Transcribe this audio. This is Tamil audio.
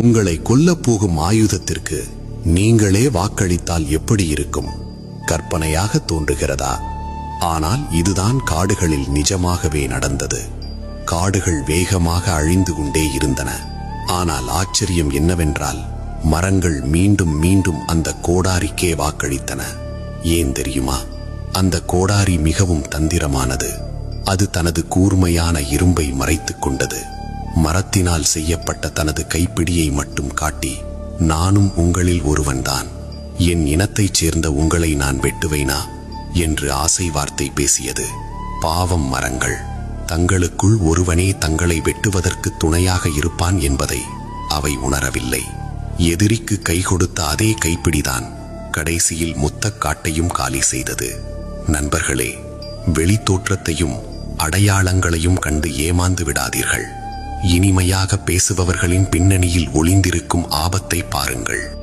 உங்களை கொல்லப் போகும் ஆயுதத்திற்கு நீங்களே வாக்களித்தால் எப்படி இருக்கும்? கற்பனையாக தோன்றுகிறதா? ஆனால் இதுதான் காடுகளில் நிஜமாகவே நடந்தது. காடுகள் வேகமாக அழிந்து கொண்டே இருந்தன. ஆனால் ஆச்சரியம் என்னவென்றால், மரங்கள் மீண்டும் மீண்டும் அந்த கோடாரிக்கே வாக்களித்தன. ஏன் தெரியுமா? அந்த கோடாரி மிகவும் தந்திரமானது. அது தனது கூர்மையான இரும்பை மறைத்துக் கொண்டது. மரத்தினால் செய்யப்பட்ட தனது கைப்பிடியை மட்டும் காட்டி, நானும் உங்களில் ஒருவன்தான், என் இனத்தைச் சேர்ந்த உங்களை நான் வெட்டுவேனா என்று ஆசை வார்த்தை பேசியது. பாவம் மரங்கள், தங்களுக்குள் ஒருவனே தங்களை வெட்டுவதற்கு துணையாக இருப்பான் என்பதை அவை உணரவில்லை. எதிரிக்கு கை கொடுத்த அதே கைப்பிடிதான் கடைசியில் மொத்த காட்டையும் காலி செய்தது. நண்பர்களே, வெளித்தோற்றத்தையும் அடையாளங்களையும் கண்டு ஏமாந்து விடாதீர்கள். இனிமையாக பேசுபவர்களின் பின்னணியில் ஒளிந்திருக்கும் ஆபத்தை பாருங்கள்.